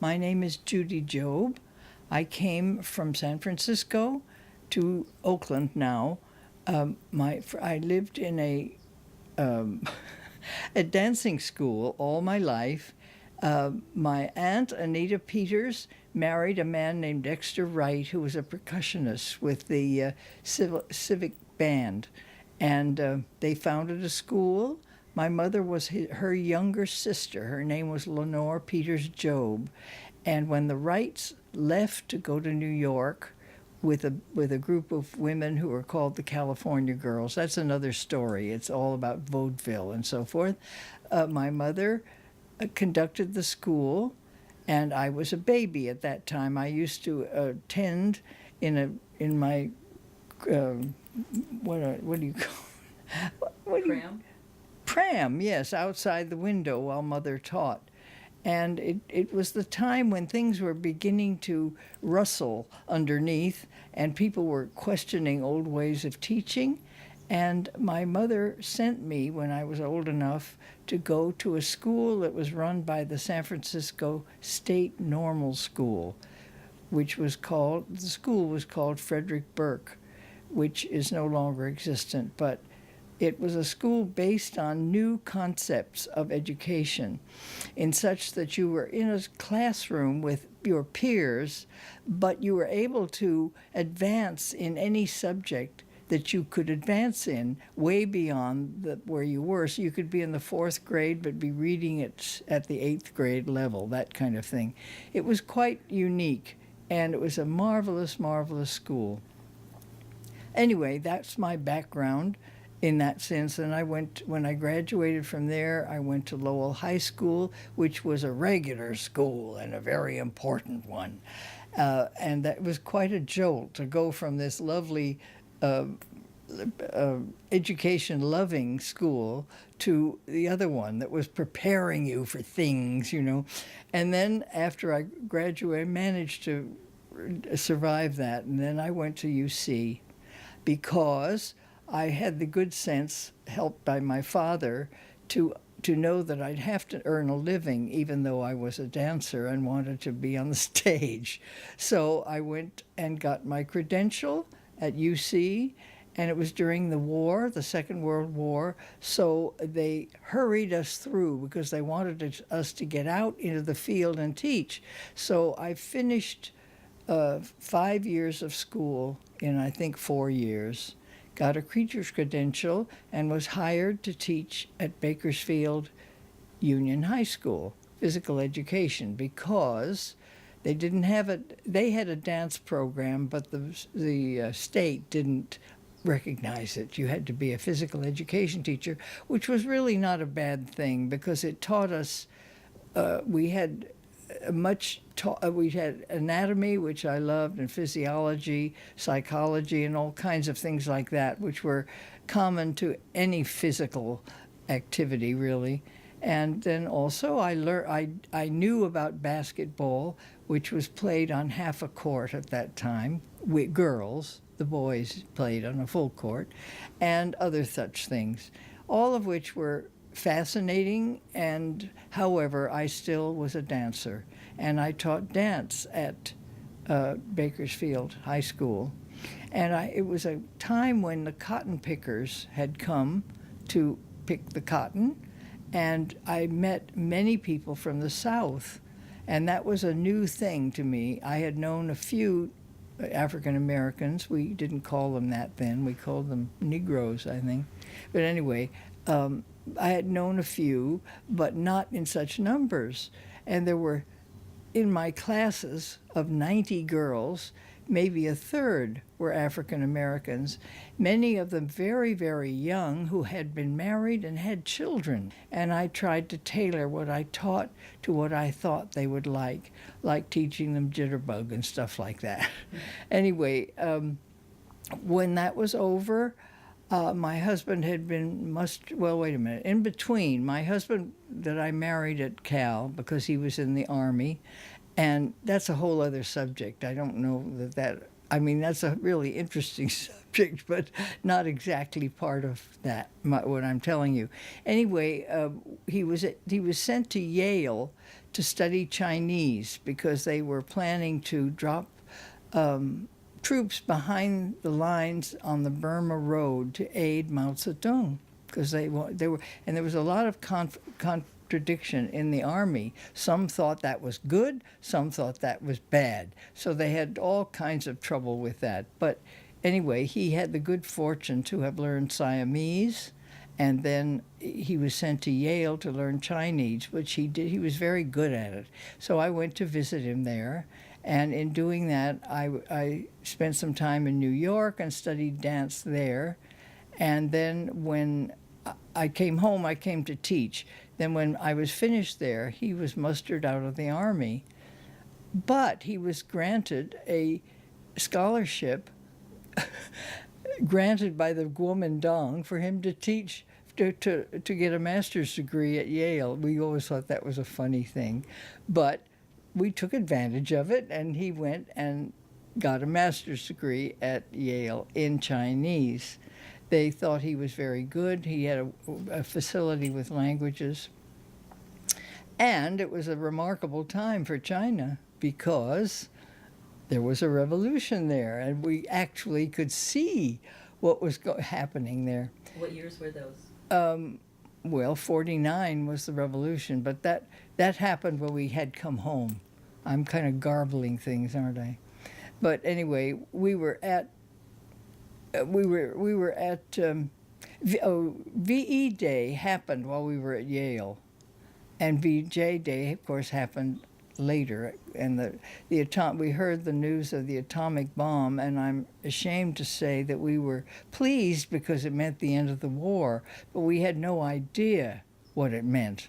My name is Judy Job. I came from San Francisco to Oakland now. I lived in um, a dancing school all my life. My aunt, Anita Peters, married a man named Dexter Wright, who was a percussionist with the civic band. And they founded a school. My mother was her younger sister. Her name was Lenore Peters Job. And when the Wrights left to go to New York with a group of women who were called the California Girls, that's another story. It's all about vaudeville and so forth. My mother conducted the school, and I was a baby at that time. I used to attend in my what do you call Pram? Pram, yes, outside the window while Mother taught. And it was the time when things were beginning to rustle underneath and people were questioning old ways of teaching. And my mother sent me, when I was old enough, to go to a school that was run by the San Francisco State Normal School, the school was called Frederick Burke, which is no longer existent, but it was a school based on new concepts of education, in such that you were in a classroom with your peers, but you were able to advance in any subject that you could advance in way beyond where you were. So you could be in the 4th grade but be reading it at the 8th grade level, that kind of thing. It was quite unique, and it was a marvelous, marvelous school. Anyway, that's my background in that sense. And when I graduated from there, I went to Lowell High School, which was a regular school and a very important one. And that was quite a jolt to go from this lovely education-loving school to the other one that was preparing you for things, you know. And then after I graduated, I managed to survive that. And then I went to UC because I had the good sense, helped by my father, to know that I'd have to earn a living even though I was a dancer and wanted to be on the stage. So I went and got my credential at UC, and it was during the war, the Second World War, so they hurried us through because they wanted us to get out into the field and teach. So I finished 5 years of school in, I think, 4 years, got a teacher's credential, and was hired to teach at Bakersfield Union High School, physical education, because they didn't have they had a dance program, but the state didn't recognize it. You had to be a physical education teacher, which was really not a bad thing because it taught us, we had anatomy, which I loved, and physiology, psychology, and all kinds of things like that, which were common to any physical activity, really. And then also I knew about basketball, which was played on half a court at that time, with girls. The boys played on a full court, and other such things, all of which were fascinating. And however, I still was a dancer, and I taught dance at Bakersfield High School. And it was a time when the cotton pickers had come to pick the cotton, and I met many people from the South, and that was a new thing to me. I had known a few African Americans. We didn't call them that then. We called them Negroes, I think. But anyway, I had known a few, but not in such numbers. And there were, in my classes of 90 girls, maybe a third were African Americans, many of them very, very young, who had been married and had children. And I tried to tailor what I taught to what I thought they would like teaching them jitterbug and stuff like that. Anyway, when that was over, my husband had been, in between, my husband that I married at Cal because he was in the Army, and that's a whole other subject. I don't know that's a really interesting subject, but not exactly part of what I'm telling you. Anyway, he was sent to Yale to study Chinese because they were planning to drop troops behind the lines on the Burma Road to aid Mao Zedong, because they were, and there was a lot of contradiction in the army. Some thought that was good, some thought that was bad. So they had all kinds of trouble with that. But anyway, he had the good fortune to have learned Siamese, and then he was sent to Yale to learn Chinese, which he did. He was very good at it. So I went to visit him there. And in doing that, I spent some time in New York and studied dance there. And then when I came home, I came to teach. Then when I was finished there, he was mustered out of the Army. But he was granted a scholarship granted by the Kuomintang for him to teach, to get a master's degree at Yale. We always thought that was a funny thing. But we took advantage of it, and he went and got a master's degree at Yale in Chinese. They thought he was very good. He had a facility with languages. And it was a remarkable time for China because there was a revolution there, and we actually could see what was happening there. What years were those? Well, 49 was the revolution, but that happened when we had come home. I'm kind of garbling things, aren't I? But anyway, we were at VE Day happened while we were at Yale, and VJ Day, of course, happened later. And we heard the news of the atomic bomb, and I'm ashamed to say that we were pleased because it meant the end of the war, but we had no idea what it meant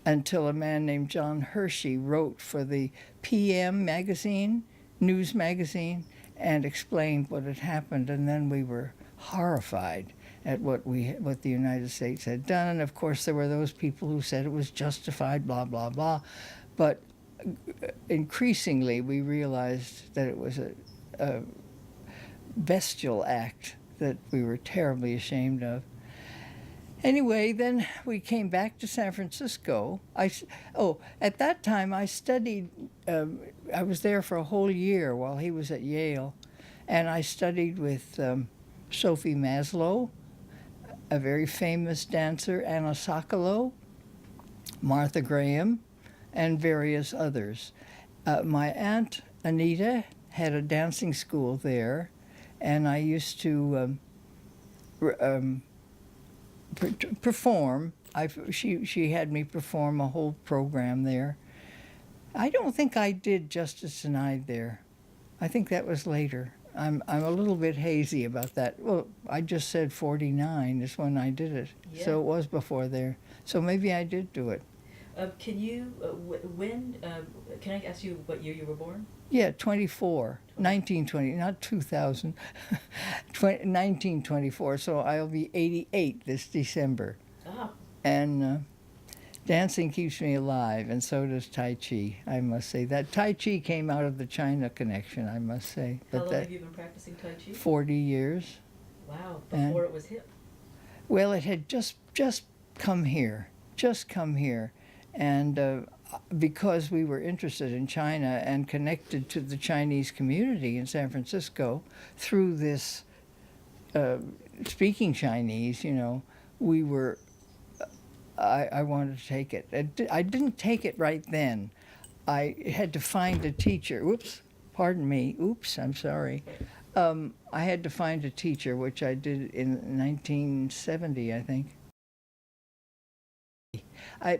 until a man named John Hershey wrote for the PM magazine, news magazine, and explained what had happened, and then we were horrified at what the United States had done. And of course there were those people who said it was justified, blah, blah, blah. But increasingly we realized that it was a bestial act that we were terribly ashamed of. Anyway, then we came back to San Francisco. At that time I studied, I was there for a whole year while he was at Yale, and I studied with Sophie Maslow, a very famous dancer, Anna Sokolow, Martha Graham, and various others. My aunt Anita had a dancing school there, and I used to perform. She had me perform a whole program there. I don't think I did Justice Denied there. I think that was later. I'm a little bit hazy about that. Well, I just said 49 is when I did it, Yeah. So it was before there. So maybe I did do it. Can you, can I ask you what year you were born? Yeah, 1920, not 2000, 1924. So I'll be 88 this December. Ah. And dancing keeps me alive, and so does Tai Chi, I must say. That Tai Chi came out of the China connection, I must say. How long have you been practicing Tai Chi? 40 years. Wow, before it was hip. Well, it had just come here, And because we were interested in China and connected to the Chinese community in San Francisco through this speaking Chinese, we were, I wanted to take it. I didn't take it right then. I had to find a teacher. Oops, pardon me. Oops, I'm sorry. I had to find a teacher, which I did in 1970, I think.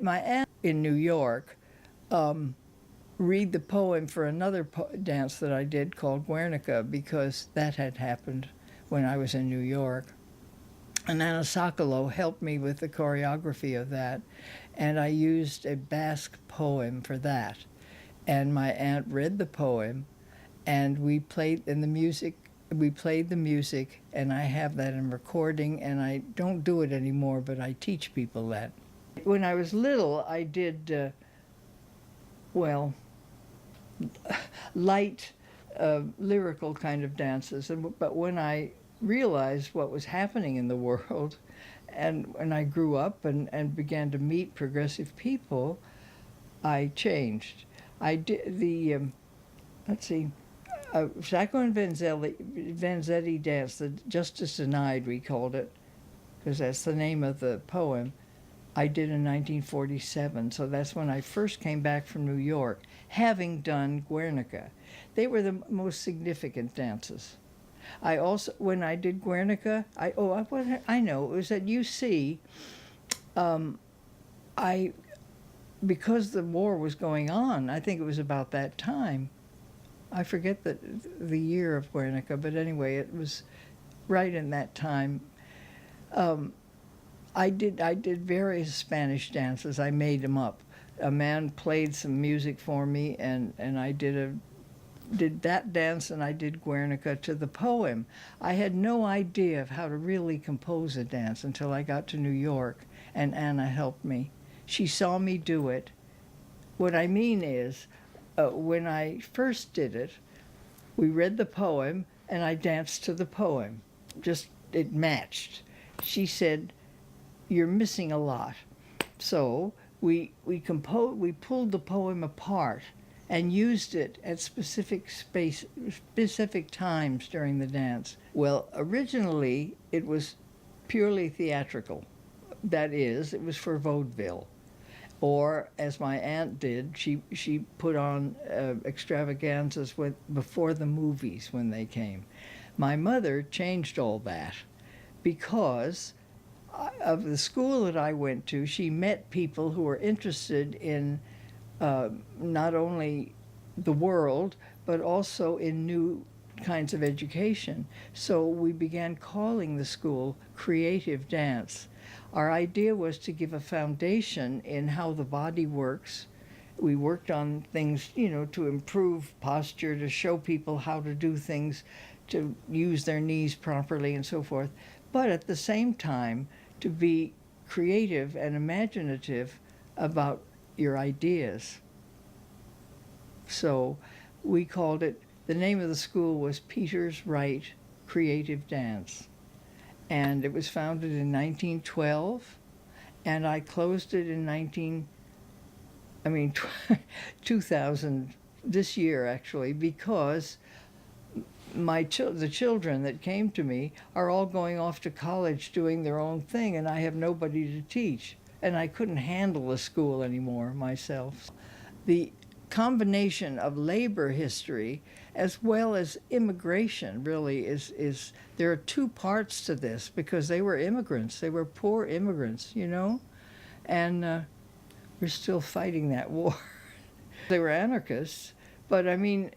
My aunt in New York read the poem for another dance that I did called Guernica, because that had happened when I was in New York. And Anna Sokolow helped me with the choreography of that, and I used a Basque poem for that. And my aunt read the poem, and we played the music, and I have that in recording, and I don't do it anymore, but I teach people that. When I was little, I did, light, lyrical kind of dances. But when I realized what was happening in the world, and when I grew up and began to meet progressive people, I changed. I did the, let's see, Sacco and Vanzetti dance, the Justice Denied, we called it, because that's the name of the poem. I did in 1947, so that's when I first came back from New York, having done Guernica. They were the most significant dances. I also, when I did Guernica, I know, it was at UC. Because the war was going on, I think it was about that time. I forget the year of Guernica, but anyway, it was right in that time. I did various Spanish dances. I made them up. A man played some music for me, and I did that dance, and I did Guernica to the poem. I had no idea of how to really compose a dance until I got to New York, and Anna helped me. She saw me do it. What I mean is, when I first did it, we read the poem, and I danced to the poem. Just, it matched. She said, "You're missing a lot." So we pulled the poem apart and used it at specific times during the dance. Well, originally it was purely theatrical. That is, it was for vaudeville. Or, as my aunt did, she put on extravaganzas before the movies when they came. My mother changed all that because of the school that I went to. She met people who were interested in not only the world, but also in new kinds of education. So we began calling the school Creative Dance. Our idea was to give a foundation in how the body works. We worked on things, to improve posture, to show people how to do things, to use their knees properly and so forth. But at the same time, to be creative and imaginative about your ideas. So we called it, the name of the school was Peters Wright Creative Dance. And it was founded in 1912, and I closed it in 2000, this year actually, because the children that came to me are all going off to college doing their own thing, and I have nobody to teach. And I couldn't handle the school anymore myself. The combination of labor history as well as immigration really is there are two parts to this, because they were immigrants. They were poor immigrants, and we're still fighting that war. They were anarchists, but I mean,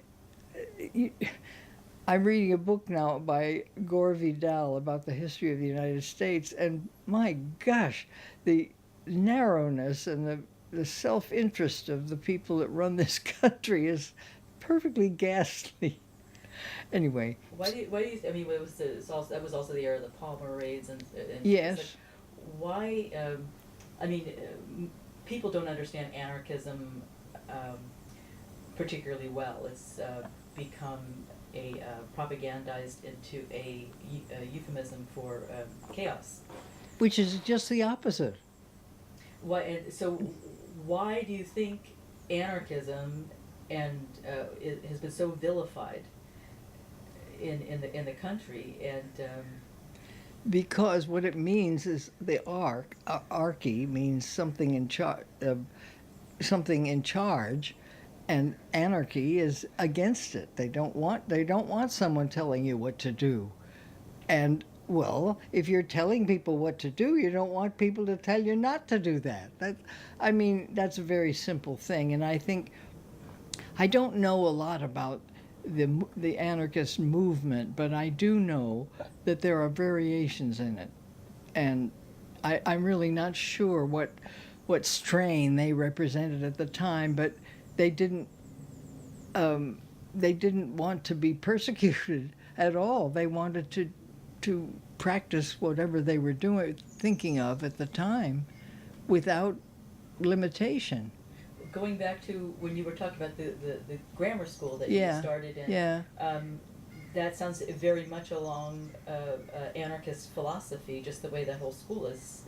I'm reading a book now by Gore Vidal about the history of the United States, and my gosh, the narrowness and the self-interest of the people that run this country is perfectly ghastly. Anyway. Why do you? I mean, that was also the era of the Palmer raids and yes. Like, why? People don't understand anarchism particularly well. It's become a propagandized into a euphemism for chaos. Which is just the opposite. Why do you think anarchism has been so vilified in the country? And because what it means is the archy means something in charge, and anarchy is against it. They don't want someone telling you what to do, and well, if you're telling people what to do, you don't want people to tell you not to do that. That's a very simple thing, and I think I don't know a lot about the anarchist movement, but I do know that there are variations in it, and I'm really not sure what strain they represented at the time, but they didn't want to be persecuted at all. They wanted to practice whatever they were thinking of at the time without limitation. Going back to when you were talking about the grammar school that you started in, that sounds very much along anarchist philosophy, just the way that whole school is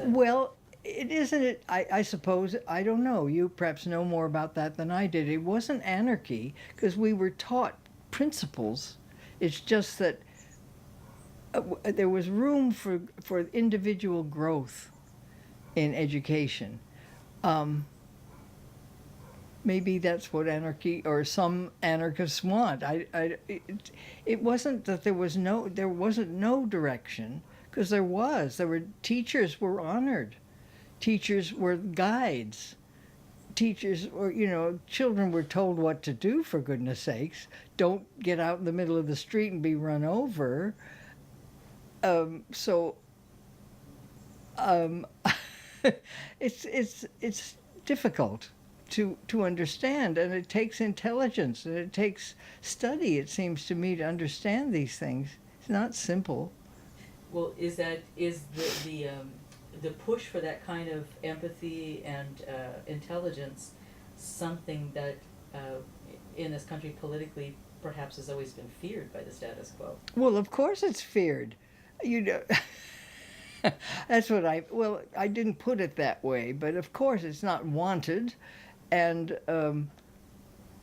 Well, it isn't it. I suppose I don't know. You perhaps know more about that than I did. It wasn't anarchy because we were taught principles. It's just that there was room for individual growth in education. Maybe that's what anarchy or some anarchists want. It wasn't that there wasn't no direction, because there were teachers were honored, teachers were guides, teachers were children were told what to do, for goodness sakes. Don't get out in the middle of the street and be run over. It's difficult to understand, and it takes intelligence and it takes study, it seems to me, to understand these things. It's not simple. Well, is the push for that kind of empathy and intelligence something that in this country politically perhaps has always been feared by the status quo? Well, of course it's feared. That's what I didn't put it that way, but of course it's not wanted. And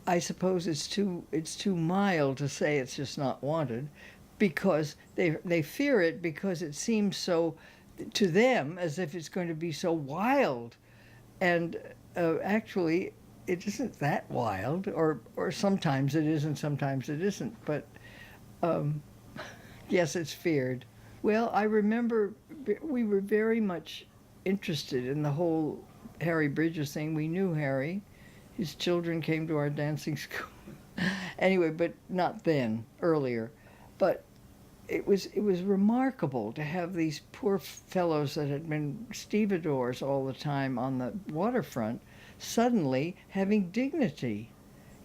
I suppose it's too mild to say it's just not wanted, because they fear it because it seems so to them as if it's going to be so wild, and actually it isn't that wild, or sometimes it is and sometimes it isn't. But yes, it's feared. Well, I remember we were very much interested in the whole Harry Bridges thing. We knew Harry. His children came to our dancing school. Anyway, but not then, earlier. But it was remarkable to have these poor fellows that had been stevedores all the time on the waterfront suddenly having dignity,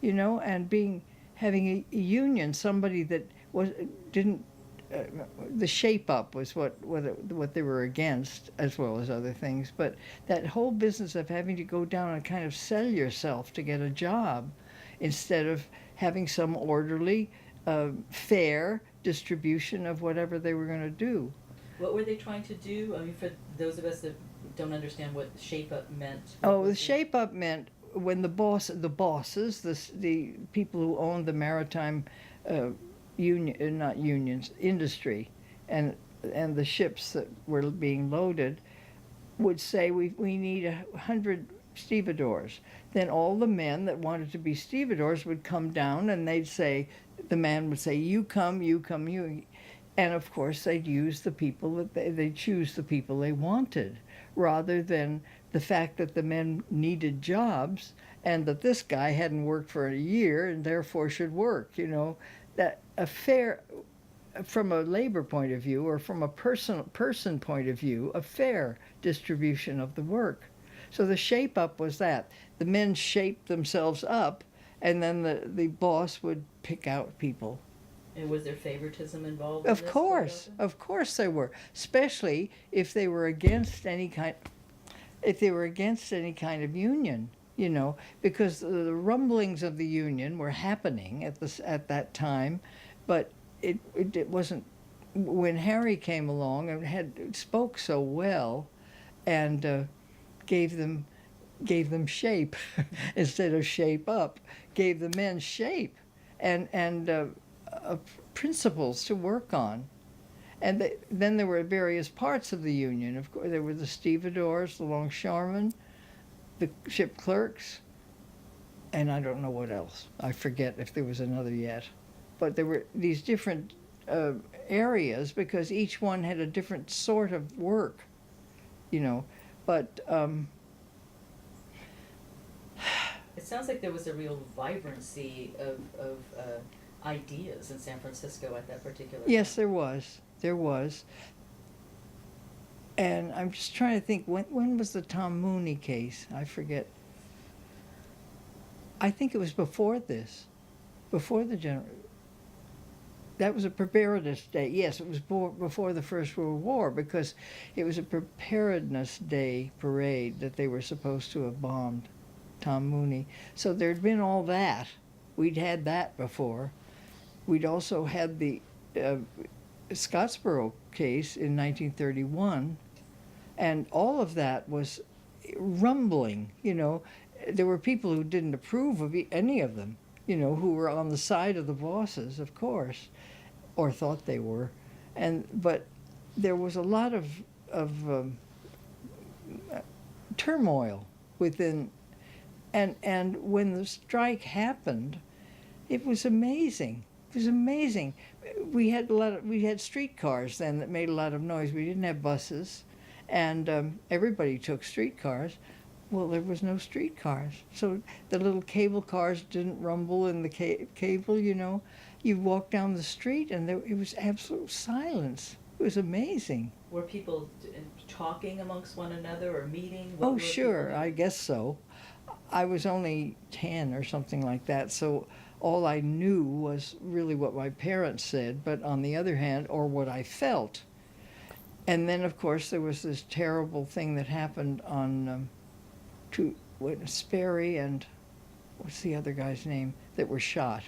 and having a union, somebody that didn't. The shape up was what they were against, as well as other things. But that whole business of having to go down and kind of sell yourself to get a job, instead of having some orderly, fair distribution of whatever they were going to do. What were they trying to do? I mean, for those of us that don't understand what shape up meant. The shape up meant when the bosses, the people who owned the maritime not unions, industry, and the ships that were being loaded would say, we need 100 stevedores. Then all the men that wanted to be stevedores would come down, and the man would say, you come, you. And of course they'd use the people they'd choose the people they wanted, rather than the fact that the men needed jobs and that this guy hadn't worked for a year and therefore should work, that a fair, from a labor point of view or from a person point of view, a fair distribution of the work. So the shape up was that. The men shaped themselves up, and then the boss would pick out people. And was there favoritism involved? Of course there were, especially if they were against any kind of union. Because the rumblings of the union were happening at that time, but it wasn't. When Harry came along and spoke so well, and gave them shape instead of shape up, gave the men shape and principles to work on. And then there were various parts of the union. Of course, there were the stevedores, the longshoremen, the ship clerks, and I don't know what else. I forget if there was another yet. But there were these different areas, because each one had a different sort of work, But it sounds like there was a real vibrancy of ideas in San Francisco at that particular time. Yes, there was. And I'm just trying to think, when was the Tom Mooney case? I forget. I think it was before this, before the general. That was a preparedness day. Yes, it was before the First World War, because it was a preparedness day parade that they were supposed to have bombed Tom Mooney. So there'd been all that. We'd had that before. We'd also had the Scottsboro case in 1931 And all of that was rumbling, you know. There were people who didn't approve of any of them, you know, who were on the side of the bosses, of course, or thought they were. But there was a lot of turmoil within, and when the strike happened, it was amazing. It was amazing. We had streetcars then that made a lot of noise. We didn't have buses, and everybody took streetcars. Well, there was no streetcars, so the little cable cars didn't rumble in the cable. You know, you walk down the street and it was absolute silence. It was amazing. Were people talking amongst one another or meeting? Oh, sure, I guess so. I was only 10 or something like that, so all I knew was really what my parents said, but on the other hand, or what I felt. And then, of course, there was this terrible thing that happened on Sperry and what's the other guy's name that were shot.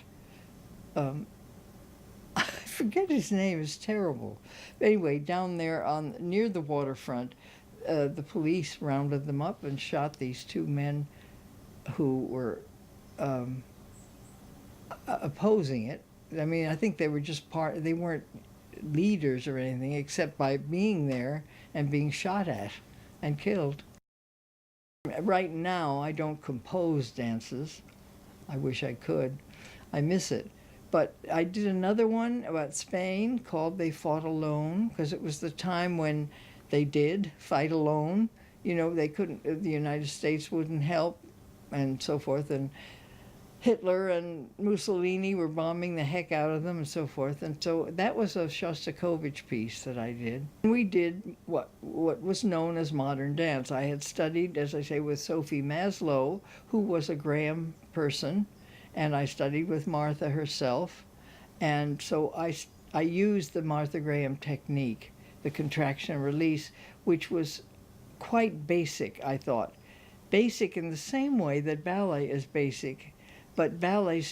I forget his name. It's terrible. Anyway, down there near the waterfront, the police rounded them up and shot these two men who were opposing it. I mean, I think they were just they weren't leaders or anything except by being there and being shot at and killed. Right now, I don't compose dances. I wish I could. I miss it. But I did another one about Spain called They Fought Alone, because it was the time when they did fight alone. You know, they couldn't, the United States wouldn't help and so forth. And Hitler and Mussolini were bombing the heck out of them and so forth. And so that was a Shostakovich piece that I did. We did what was known as modern dance. I had studied, as I say, with Sophie Maslow, who was a Graham person, and I studied with Martha herself. And so I used the Martha Graham technique, the contraction and release, which was quite basic, I thought. Basic in the same way that ballet is basic. But ballet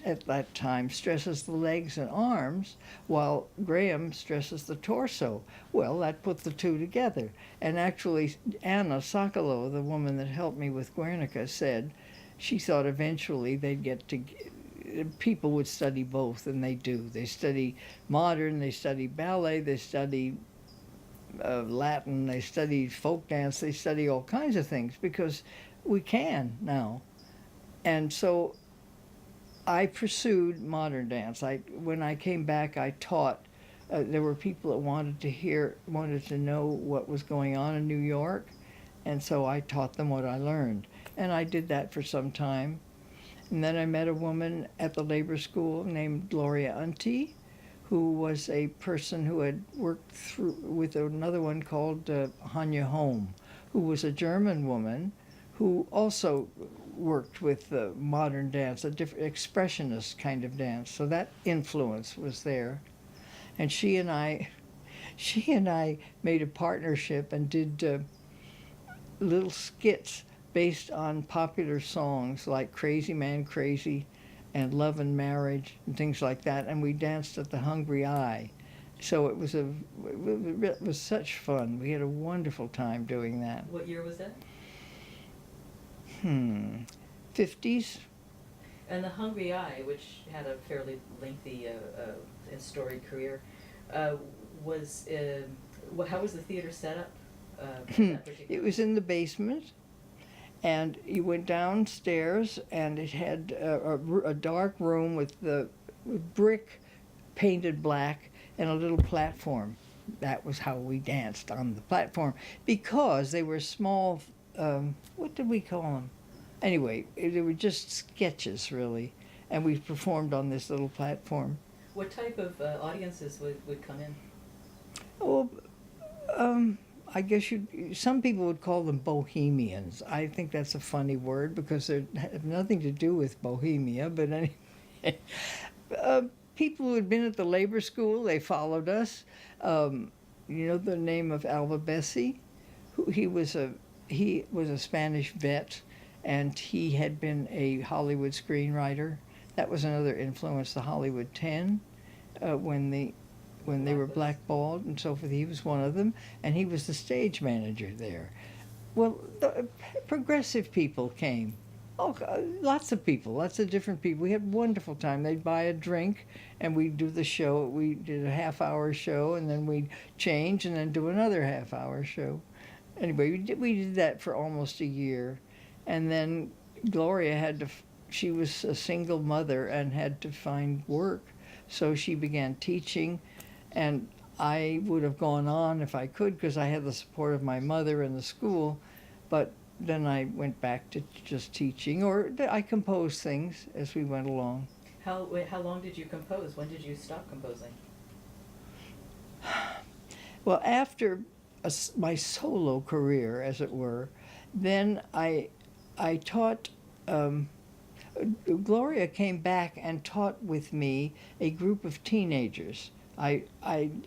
at that time stresses the legs and arms, while Graham stresses the torso. Well, that put the two together. And actually, Anna Sokolow, the woman that helped me with Guernica, said she thought eventually people would study both, and they do. They study modern, they study ballet, they study Latin, they study folk dance, they study all kinds of things, because we can now. And so I pursued modern dance. When I came back, I taught. There were people that wanted to know what was going on in New York, and so I taught them what I learned. And I did that for some time. And then I met a woman at the labor school named Gloria Unti, who was a person who had worked with another one called Hanya Holm, who was a German woman who also worked with modern dance, a different expressionist kind of dance. So that influence was there. And she and I made a partnership and did little skits based on popular songs like Crazy Man Crazy and Love and Marriage and things like that. And we danced at the Hungry Eye. So it was such fun. We had a wonderful time doing that. What year was that? 50s. And the Hungry Eye, which had a fairly lengthy and storied career, how was the theater set up? It was in the basement, and you went downstairs, and it had a dark room with brick painted black and a little platform. That was how we danced on the platform, because they were small. What did we call them? Anyway, they were just sketches, really, and we performed on this little platform. What type of audiences would come in? Well, I guess some people would call them bohemians. I think that's a funny word because they have nothing to do with Bohemia, but anyway. People who had been at the labor school, they followed us. You know the name of Alva Bessi? He was a Spanish vet, and he had been a Hollywood screenwriter. That was another influence, the Hollywood 10, when the when they were blackballed and so forth. He was one of them, and he was the stage manager there. Well, the progressive people came. Oh, lots of people, lots of different people. We had a wonderful time. They'd buy a drink, and we'd do the show. We did a half-hour show, and then we'd change and then do another half-hour show. Anyway, we did that for almost a year. And then Gloria had to, she was a single mother and had to find work. So she began teaching, and I would have gone on if I could because I had the support of my mother and the school, but then I went back to just teaching, or I composed things as we went along. How long did you compose? When did you stop composing? Well, after my solo career, as it were, then I taught. Gloria came back and taught with me a group of teenagers. I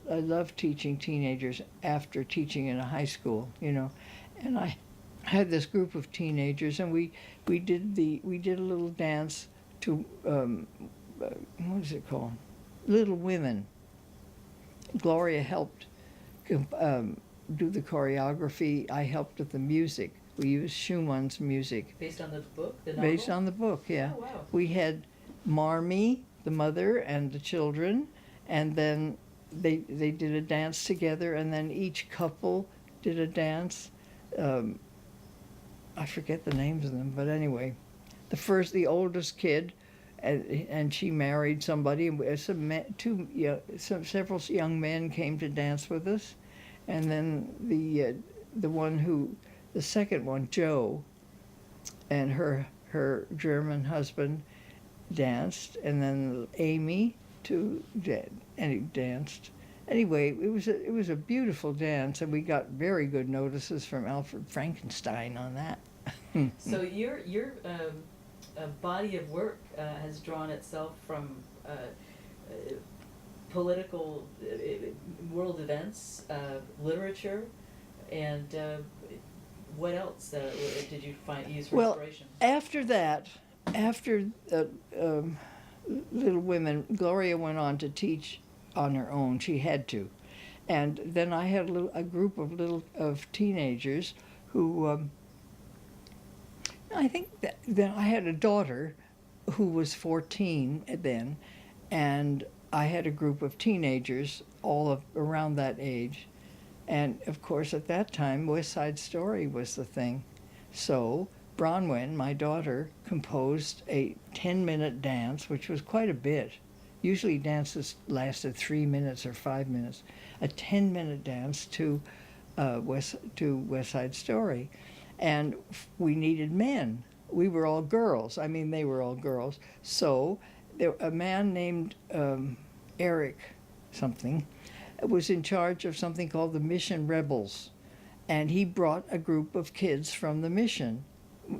love teaching teenagers after teaching in a high school, you know, and I had this group of teenagers, and we did a little dance to what is it called? Little Women. Gloria helped do the choreography. I helped with the music. We used Schumann's music. Based on the book, the novel? Based on the book, yeah. Oh, wow. We had Marmee, the mother, and the children, and then they did a dance together, and then each couple did a dance. I forget the names of them, but anyway, the oldest kid, and she married somebody, and several young men came to dance with us, and then the second one, Jo, and her German husband danced, and then Amy danced. Anyway, it was a beautiful dance, and we got very good notices from Alfred Frankenstein on that. So your body of work has drawn itself from political world events, literature, and what else did you use for inspiration? After that, after Little Women, Gloria went on to teach on her own. She had to, and then I had a group of teenagers who. I think that I had a daughter who was 14 then, and I had a group of teenagers around that age. And of course, at that time, West Side Story was the thing. So Bronwyn, my daughter, composed a 10-minute dance, which was quite a bit. Usually dances lasted 3 minutes or 5 minutes. A 10-minute dance to West Side Story. And we needed men. We were all girls. I mean, they were all girls. So a man named Eric something was in charge of something called the Mission Rebels. And he brought a group of kids from the Mission.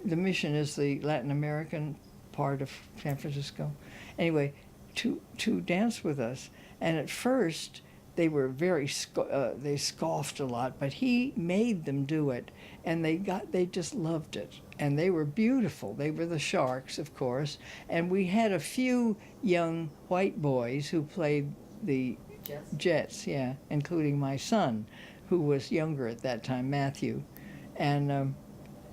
The Mission is the Latin American part of San Francisco. Anyway, to dance with us. And at first, they were they scoffed a lot, but he made them do it, and they just loved it, and they were beautiful. They were the Sharks, of course, and we had a few young white boys who played the Jets, yeah, including my son, who was younger at that time, Matthew, and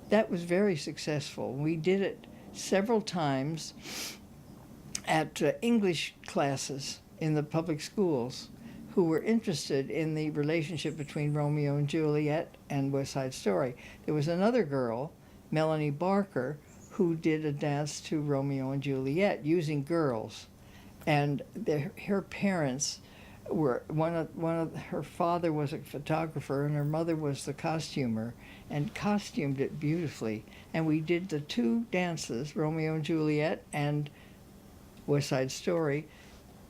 that was very successful. We did it several times at English classes in the public schools, who were interested in the relationship between Romeo and Juliet and West Side Story. There was another girl, Melanie Barker, who did a dance to Romeo and Juliet using girls. And her parents were, her father was a photographer and her mother was the costumer, and costumed it beautifully. And we did the two dances, Romeo and Juliet and West Side Story,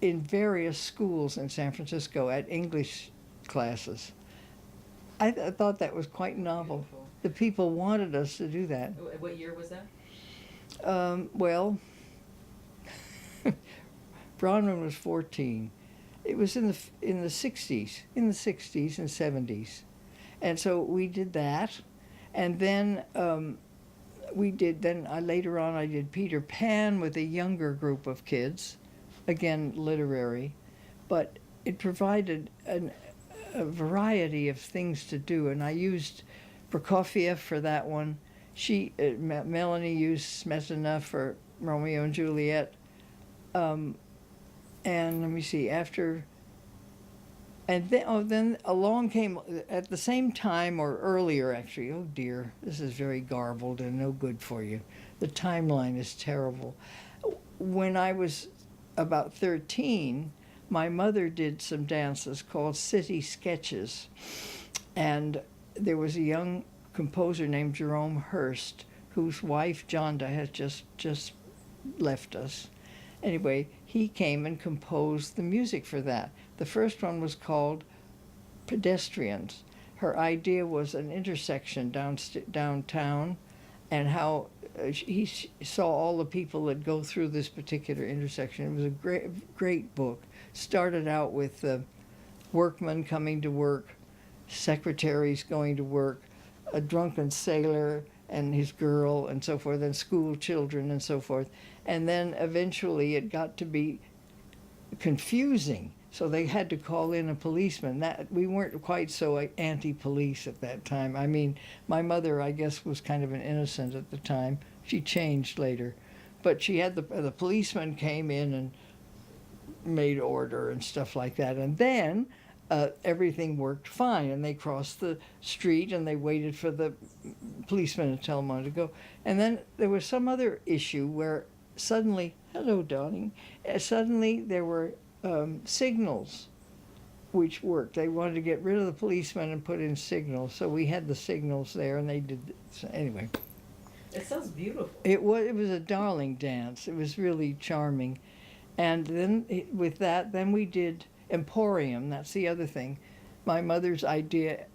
in various schools in San Francisco at English classes. I thought that was quite novel. Beautiful. The people wanted us to do that. What year was that? Well, Bronwyn was 14. It was in the 60s, in the 60s and 70s. And so we did that. And then later on I did Peter Pan with a younger group of kids. Again, literary. But it provided a variety of things to do, and I used Prokofiev for that one. Melanie used Smetana for Romeo and Juliet, and let me see, then along came at the same time or earlier actually. Oh dear, this is very garbled and no good for you. The timeline is terrible. When I was about 13, my mother did some dances called city sketches, and there was a young composer named Jerome Hurst, whose wife Jonda had just left us. Anyway, he came and composed the music for that. The first one was called Pedestrians. Her idea was an intersection downtown, and how he saw all the people that go through this particular intersection. It was a great book. Started out with workmen coming to work, secretaries going to work, a drunken sailor and his girl and so forth, and school children and so forth. And then eventually it got to be confusing, so they had to call in a policeman. That we weren't quite so anti-police at that time. I mean, my mother, I guess, was kind of an innocent at the time. She changed later. But she had the policeman came in and made order and stuff like that. And then everything worked fine, and they crossed the street and they waited for the policeman to tell them when to go. And then there was some other issue where suddenly, hello, darling, suddenly there were signals which worked. They wanted to get rid of the policemen and put in signals, so we had the signals there, and they did. So anyway, it sounds beautiful. It was a darling dance. It was really charming, and then with that, then we did Emporium. That's the other thing. My mother's idea.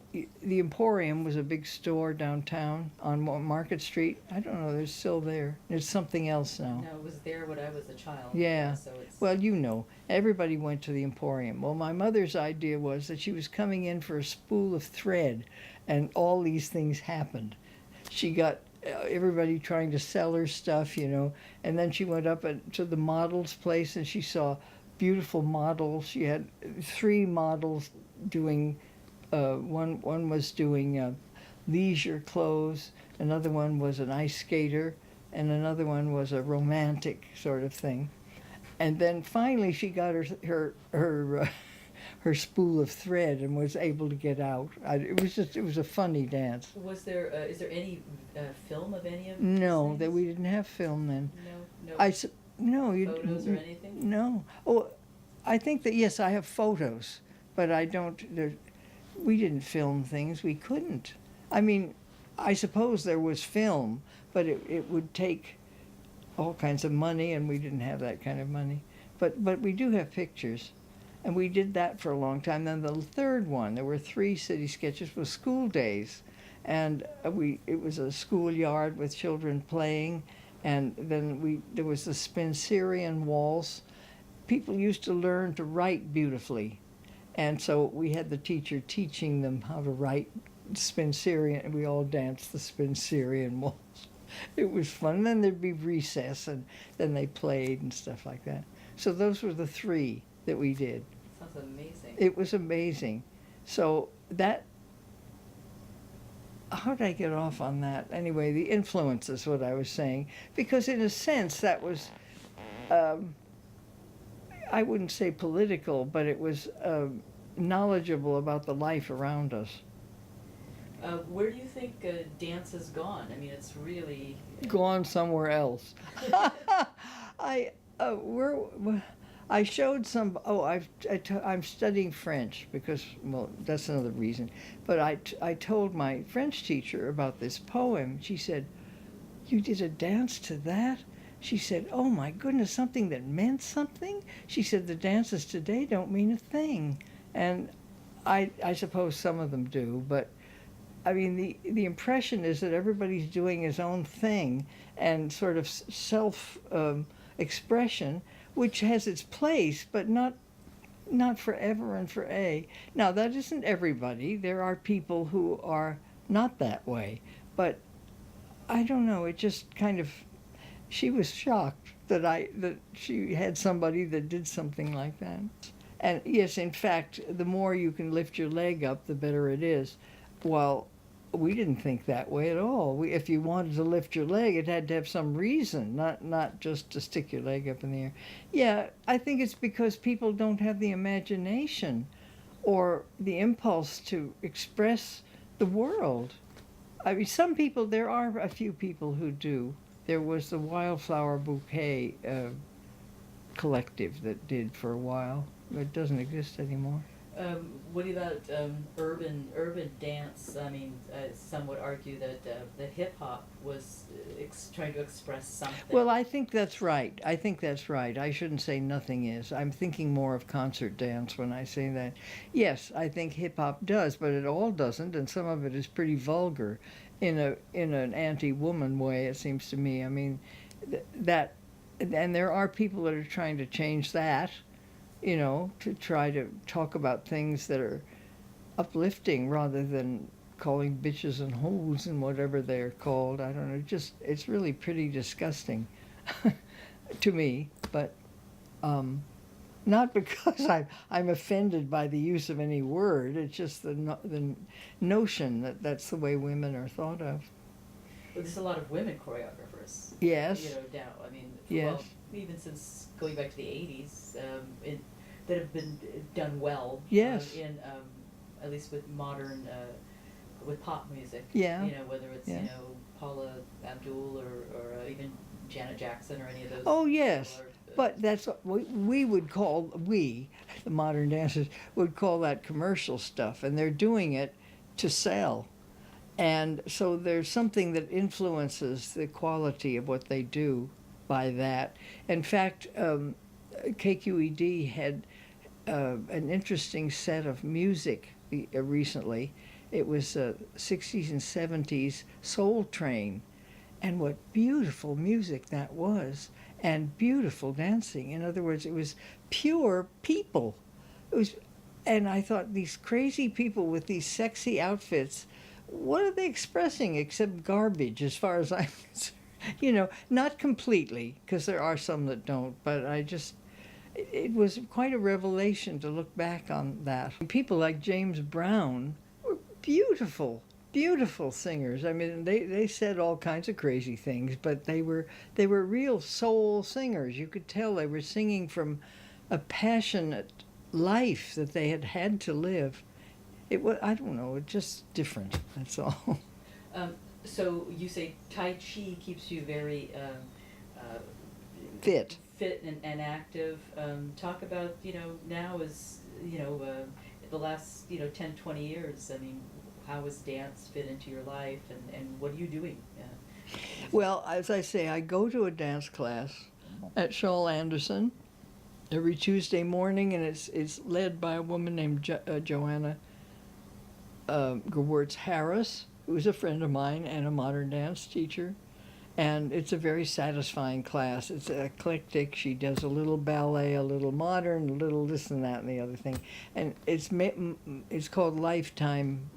The Emporium was a big store downtown on Market Street. I don't know, it's still there. There's something else now. No, it was there when I was a child. Yeah. So it's... Well, you know, everybody went to the Emporium. Well, my mother's idea was that she was coming in for a spool of thread, and all these things happened. She got everybody trying to sell her stuff, you know, and then she went up to the model's place, and she saw beautiful models. She had 3 models doing... one was doing leisure clothes, another one was an ice skater, and another one was a romantic sort of thing. And then finally she got her spool of thread and was able to get out. It was a funny dance. Was there is there any film of any of No, these that things? we didn't have film then. No. No, you Photos or anything? No. Oh, I think that yes, I have photos, but I don't. We didn't film things. We couldn't. I mean, I suppose there was film, but it would take all kinds of money, and we didn't have that kind of money. But we do have pictures, and we did that for a long time. Then the third one, there were 3 city sketches, was school days, and it was a schoolyard with children playing, and then there was the Spencerian waltz. People used to learn to write beautifully. And so we had the teacher teaching them how to write Spencerian, and we all danced the Spencerian waltz. It was fun. And then there'd be recess, and then they played and stuff like that. So those were the 3 that we did. Sounds amazing. It was amazing. So that, how did I get off on that? Anyway, the influence is what I was saying. Because in a sense, that was... I wouldn't say political, but it was knowledgeable about the life around us. Where do you think dance has gone? I mean, it's really... Gone somewhere else. I showed some... I'm studying French because, well, that's another reason. But I told my French teacher about this poem. She said, "You did a dance to that?" She said, "Oh my goodness, something that meant something?" She said, "The dances today don't mean a thing." And I suppose some of them do, but I mean, the impression is that everybody's doing his own thing and sort of self expression, which has its place, but not forever and for a. Now, that isn't everybody. There are people who are not that way, but I don't know, it just kind of... She was shocked that she had somebody that did something like that. And yes, in fact, the more you can lift your leg up, the better it is. Well, we didn't think that way at all. If you wanted to lift your leg, it had to have some reason, not just to stick your leg up in the air. Yeah, I think it's because people don't have the imagination or the impulse to express the world. I mean, some people, there are a few people who do. There was the Wildflower Bouquet collective that did for a while. It doesn't exist anymore. What about urban dance? I mean, some would argue that the hip hop was trying to express something. Well, I think that's right. I shouldn't say nothing is. I'm thinking more of concert dance when I say that. Yes, I think hip hop does, but it all doesn't, and some of it is pretty vulgar, in an anti-woman way. It seems to me. I mean, and there are people that are trying to change that. To try to talk about things that are uplifting rather than calling bitches and hoes and whatever they're called. I don't know. It's really pretty disgusting to me, but not because I'm offended by the use of any word. It's just the notion that that's the way women are thought of. Well, there's a lot of women choreographers. Yes. Now, I mean, yes. Well, even since going back to the 80s, that have been done well. Yes. At least with modern, with pop music. Yeah. Whether it's Paula Abdul or even Janet Jackson or any of those. Oh yes, but that's what we would call the modern dancers would call that commercial stuff, and they're doing it to sell. And so there's something that influences the quality of what they do by that. In fact, KQED had an interesting set of music recently. It was 60s and 70s Soul Train, and what beautiful music that was, and beautiful dancing. In other words, it was pure people. And I thought, these crazy people with these sexy outfits, what are they expressing except garbage, as far as I'm concerned? Not completely, because there are some that don't, but it was quite a revelation to look back on that. People like James Brown were beautiful, beautiful singers. I mean, they said all kinds of crazy things, but they were real soul singers. You could tell they were singing from a passionate life that they had to live. It was, I don't know, it's just different, that's all. So you say Tai Chi keeps you very fit and active. Talk about, now is, the last, 10, 20 years, I mean, how has dance fit into your life, and what are you doing? Well, as I say, I go to a dance class at Shaw Anderson every Tuesday morning, and it's led by a woman named Joanna Gewurz Harris, who's a friend of mine and a modern dance teacher. And it's a very satisfying class. It's eclectic. She does a little ballet, a little modern, a little this and that and the other thing. And it's called Lifetime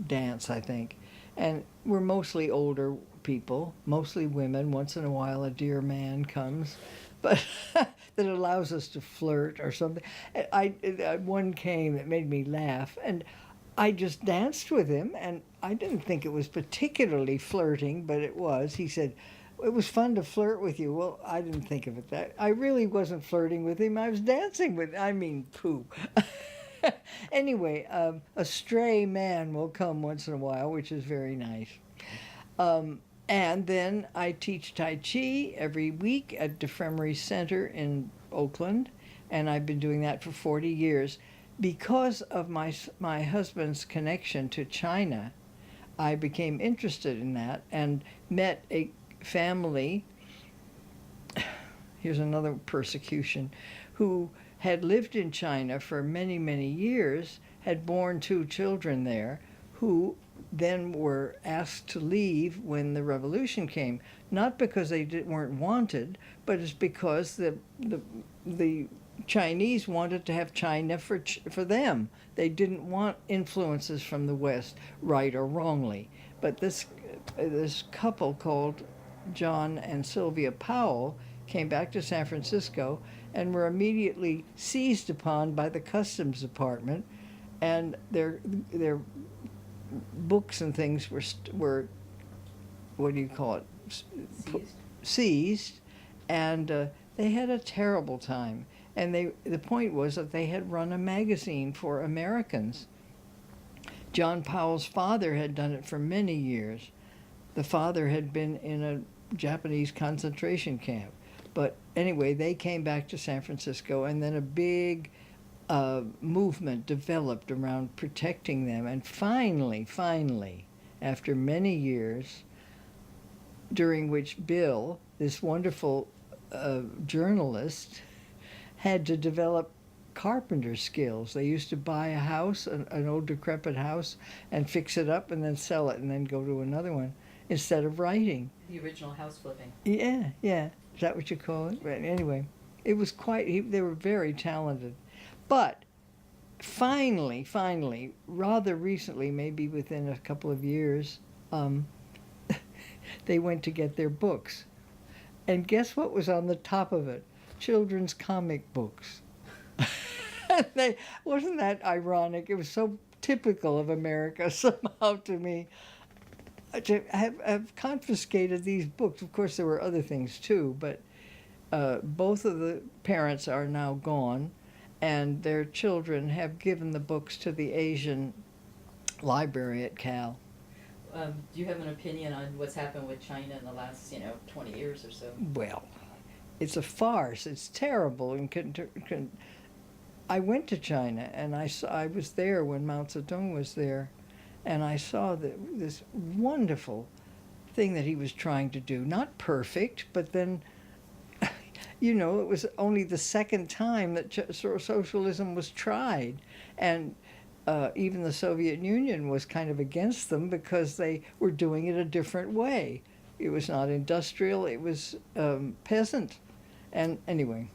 Dance, I think. And we're mostly older people, mostly women. Once in a while a dear man comes, but that allows us to flirt or something. One came that made me laugh, and I just danced with him, and I didn't think it was particularly flirting, but it was. He said, "It was fun to flirt with you." Well, I didn't think of it that. I really wasn't flirting with him. I was dancing with, poo. Anyway, a stray man will come once in a while, which is very nice. And then I teach Tai Chi every week at DeFremery Center in Oakland, and I've been doing that for 40 years. Because of my husband's connection to China, I became interested in that and met a family, here's another persecution, who had lived in China for many, many years, had born 2 children there, who then were asked to leave when the revolution came, not because they weren't wanted, but it's because the Chinese wanted to have China for them. They didn't want influences from the West, right or wrongly. But this couple called John and Sylvia Powell came back to San Francisco and were immediately seized upon by the Customs Department, and their books and things were what do you call it? Seized, and they had a terrible time. And the point was that they had run a magazine for Americans. John Powell's father had done it for many years. The father had been in a Japanese concentration camp. But anyway, they came back to San Francisco, and then a big movement developed around protecting them. And finally, after many years, during which Bill, this wonderful journalist, had to develop carpenter skills. They used to buy a house, an old decrepit house, and fix it up and then sell it and then go to another one instead of writing. The original house flipping. Yeah. Is that what you call it? But anyway, it was they were very talented. But finally, rather recently, maybe within a couple of years, they went to get their books. And guess what was on the top of it? Children's comic books. Wasn't that ironic? It was so typical of America somehow to me to have confiscated these books. Of course, there were other things too, but both of the parents are now gone, and their children have given the books to the Asian library at Cal. Do you have an opinion on what's happened with China in the last, 20 years or so? Well, it's a farce. It's terrible. And I went to China, and I was there when Mao Zedong was there, and I saw this wonderful thing that he was trying to do. Not perfect, but then, it was only the second time that socialism was tried, and even the Soviet Union was kind of against them because they were doing it a different way. It was not industrial, it was peasant. And anyway,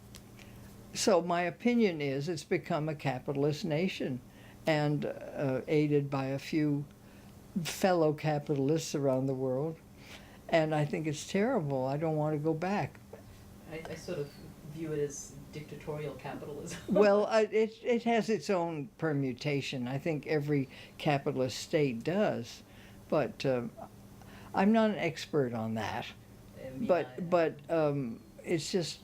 so my opinion is it's become a capitalist nation, and aided by a few fellow capitalists around the world. And I think it's terrible. I don't want to go back. I sort of view it as dictatorial capitalism. Well, it has its own permutation. I think every capitalist state does, but I'm not an expert on that. But it's just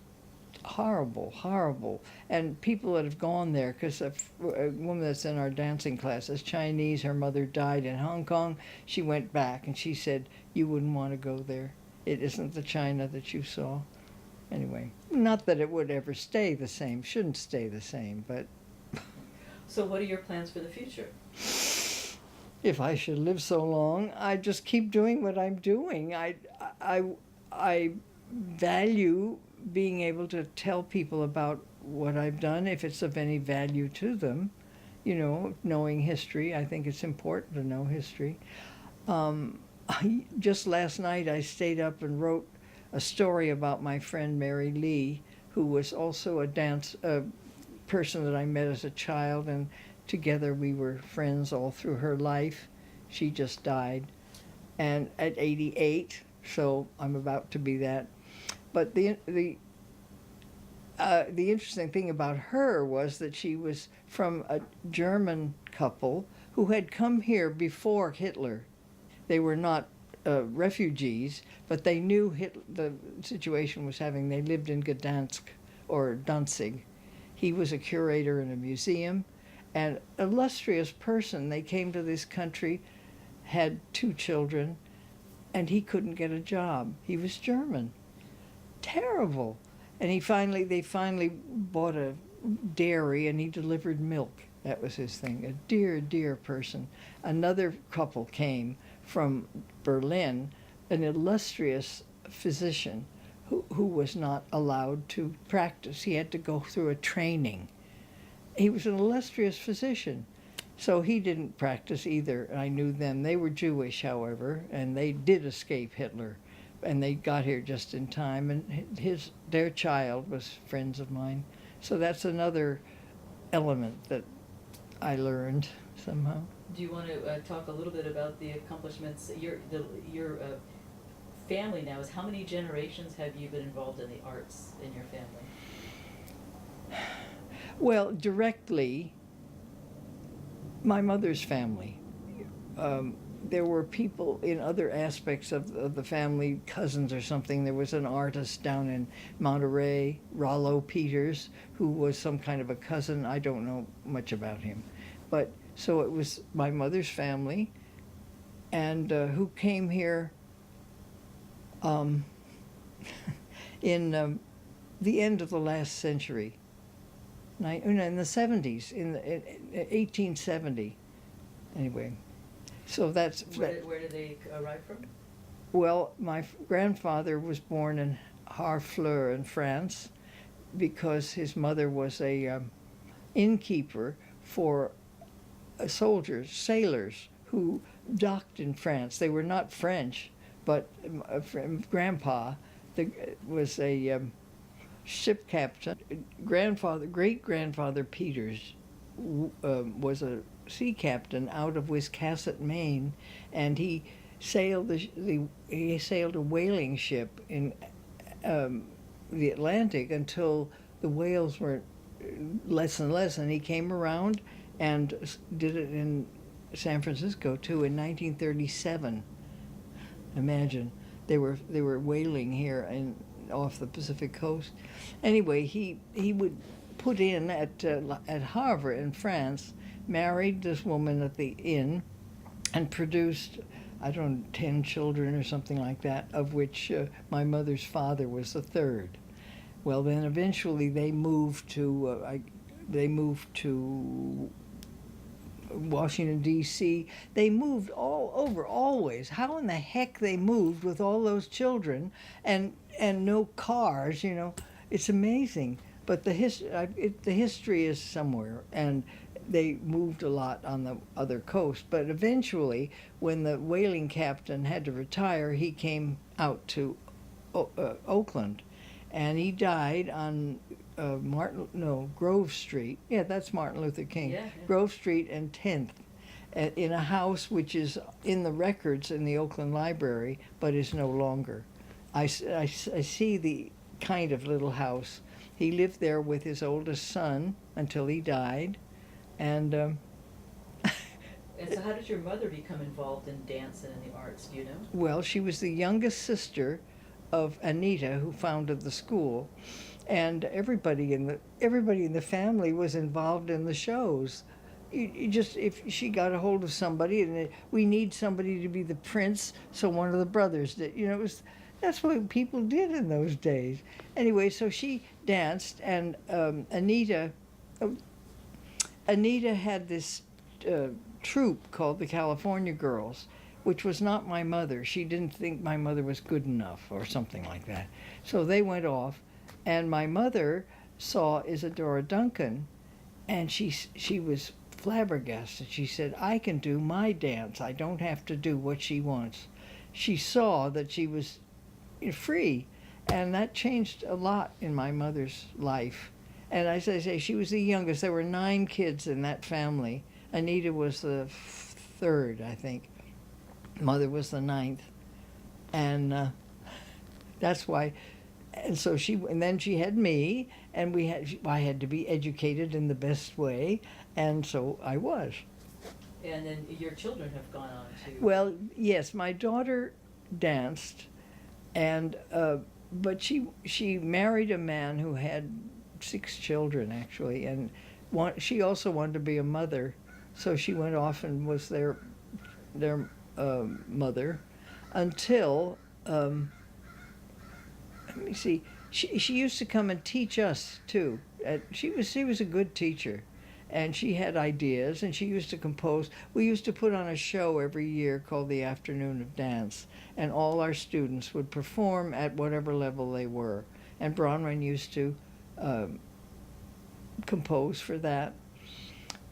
horrible. And people that have gone there, because a woman that's in our dancing class is Chinese. Her mother died in Hong Kong. She went back, and she said, "You wouldn't want to go there. It isn't the China that you saw." Anyway, not that it would ever stay the same, shouldn't stay the same, but... So what are your plans for the future? If I should live so long, I'd just keep doing what I'm doing. I value being able to tell people about what I've done, if it's of any value to them. Knowing history, I think it's important to know history. Just last night I stayed up and wrote a story about my friend Mary Lee, who was also a dance person that I met as a child, and together we were friends all through her life. She just died, and at 88, so I'm about to be that. But the interesting thing about her was that she was from a German couple who had come here before Hitler. They were not refugees, but they knew the situation was having. They lived in Gdansk or Danzig. He was a curator in a museum, and illustrious person. They came to this country, had 2 children, and he couldn't get a job. He was German. Terrible. And they finally bought a dairy, and he delivered milk. That was his thing. A dear, dear person. Another couple came from Berlin, an illustrious physician who was not allowed to practice. He had to go through a training. He was an illustrious physician, so he didn't practice either. I knew them. They were Jewish, however, and they did escape Hitler, and they got here just in time, and their child was friends of mine. So that's another element that I learned somehow. Do you want to talk a little bit about the accomplishments, your family now is, how many generations have you been involved in the arts in your family? Well, directly, my mother's family. There were people in other aspects of the family, cousins or something. There was an artist down in Monterey, Rollo Peters, who was some kind of a cousin. I don't know much about him. But so it was my mother's family, and who came here in the end of the last century, in the 70s, in 1870. Anyway. So that's... Where did they arrive from? Well, my grandfather was born in Harfleur in France because his mother was a innkeeper for soldiers, sailors who docked in France. They were not French, but Grandpa was a ship captain. Great-grandfather Peters was a sea captain out of Wiscasset, Maine, and he sailed a whaling ship in the Atlantic until the whales were less and less, and he came around and did it in San Francisco too in 1937. Imagine they were whaling here off the Pacific coast. Anyway, he would put in at Havre in France, married this woman at the inn, and produced, I don't know, 10 children or something like that, of which my mother's father was the third. Well, then eventually they moved to Washington, D.C. They moved all over, always. How in the heck they moved with all those children and no cars, you know? It's amazing. But the history is somewhere, and they moved a lot on the other coast. But eventually, when the whaling captain had to retire, he came out to Oakland, and he died on Grove Street. Yeah, that's Martin Luther King. Yeah. Grove Street and 10th, in a house which is in the records in the Oakland Library, but is no longer. I see the kind of little house. He lived there with his oldest son until he died, and And so how did your mother become involved in dance and in the arts, do you know? well, she was the youngest sister of Anita, who founded the school, and everybody in the family was involved in the shows. You just, if she got a hold of somebody, and we need somebody to be the prince, so one of the brothers did. You know, that's what people did in those days. Anyway, so she danced, and Anita had this troupe called the California Girls, which was not my mother. She didn't think my mother was good enough or something like that. So they went off, and my mother saw Isadora Duncan, and she was flabbergasted. She said, I can do my dance. I don't have to do what she wants. She saw that she was free, and that changed a lot in my mother's life. And as I say, she was the youngest. There were 9 kids in that family. Anita was the 3rd, I think. Mother was the 9th, and that's why. And so then she had me, and I had to be educated in the best way, and so I was. And then your children have gone on to... Well, yes, my daughter danced, and but she married a man who had 6 children actually, and she also wanted to be a mother, so she went off and was their mother until let me see. She used to come and teach us too. She was a good teacher, and she had ideas, and she used to compose. We used to put on a show every year called the Afternoon of Dance, and all our students would perform at whatever level they were. And Bronwyn used to compose for that.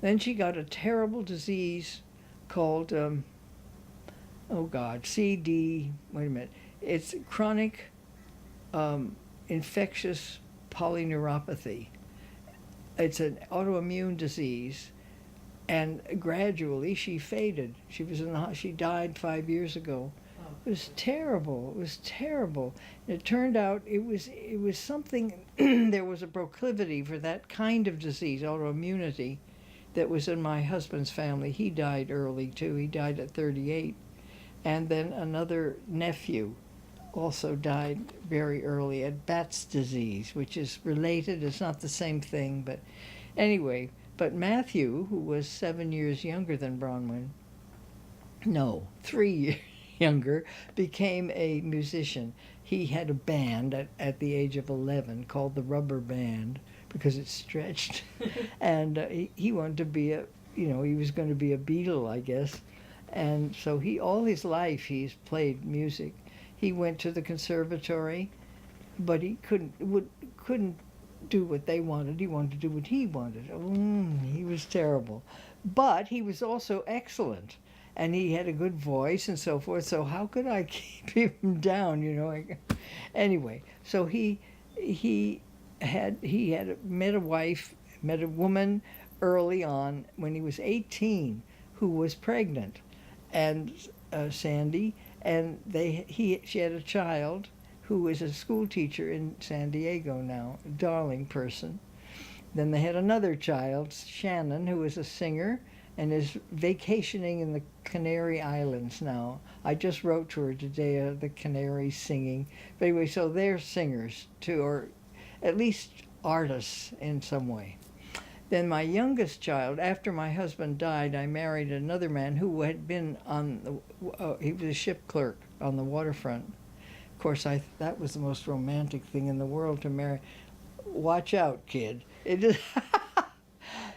Then she got a terrible disease called CD. Wait a minute. It's chronic infectious polyneuropathy. It's an autoimmune disease, and gradually she faded. She died 5 years ago, Oh. It was terrible. It was terrible. It turned out it was something. There was a proclivity for that kind of disease, autoimmunity, that was in my husband's family. He died early too. He died at 38, and then another nephew also died very early at Bat's disease, which is related. It's not the same thing, but anyway. But Matthew, who was 7 years younger than Bronwyn, no, 3 years younger, became a musician. He had a band at the age of 11 called the Rubber Band because it stretched. And he wanted to be he was going to be a Beatle, I guess. And so all his life he's played music. He went to the conservatory, but he couldn't do what they wanted. He wanted to do what he wanted. He was terrible. But he was also excellent. And he had a good voice and so forth. So how could I keep him down? Anyway, so he had met a woman early on when he was 18 who was pregnant, and Sandy, and she had a child who is a school teacher in San Diego now, a darling person. Then they had another child, Shannon, who is a singer and is vacationing in the Canary Islands now. I just wrote to her today, the Canaries singing. But anyway, so they're singers too, or at least artists in some way. Then my youngest child, after my husband died, I married another man who had been he was a ship clerk on the waterfront. Of course, that was the most romantic thing in the world to marry. Watch out, kid.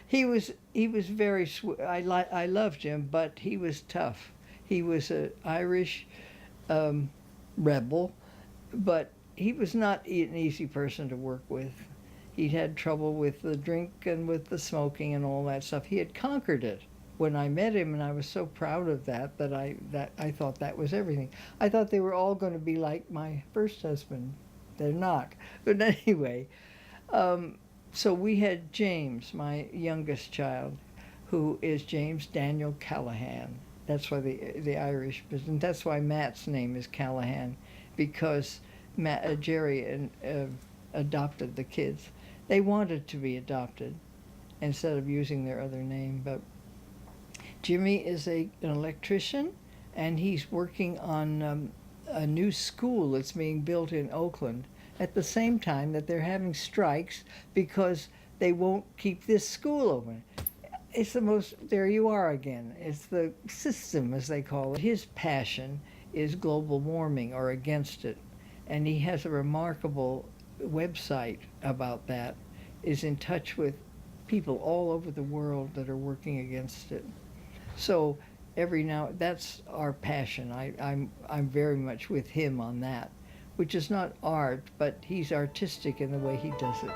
He was very sweet. I loved him, but he was tough. He was an Irish rebel, but he was not an easy person to work with. He'd had trouble with the drink and with the smoking and all that stuff. He had conquered it when I met him, and I was so proud of that I thought that was everything. I thought they were all going to be like my first husband. They're not. But anyway, so we had James, my youngest child, who is James Daniel Callahan. That's why the Irish, and that's why Matt's name is Callahan, because Jerry adopted the kids. They wanted to be adopted instead of using their other name. But Jimmy is an electrician, and he's working on a new school that's being built in Oakland at the same time that they're having strikes because they won't keep this school open. It's the most, there you are again. It's the system, as they call it. His passion is global warming, or against it. And he has a remarkable website about that, is in touch with people all over the world that are working against it. So that's our passion. I'm very much with him on that, which is not art, but he's artistic in the way he does it.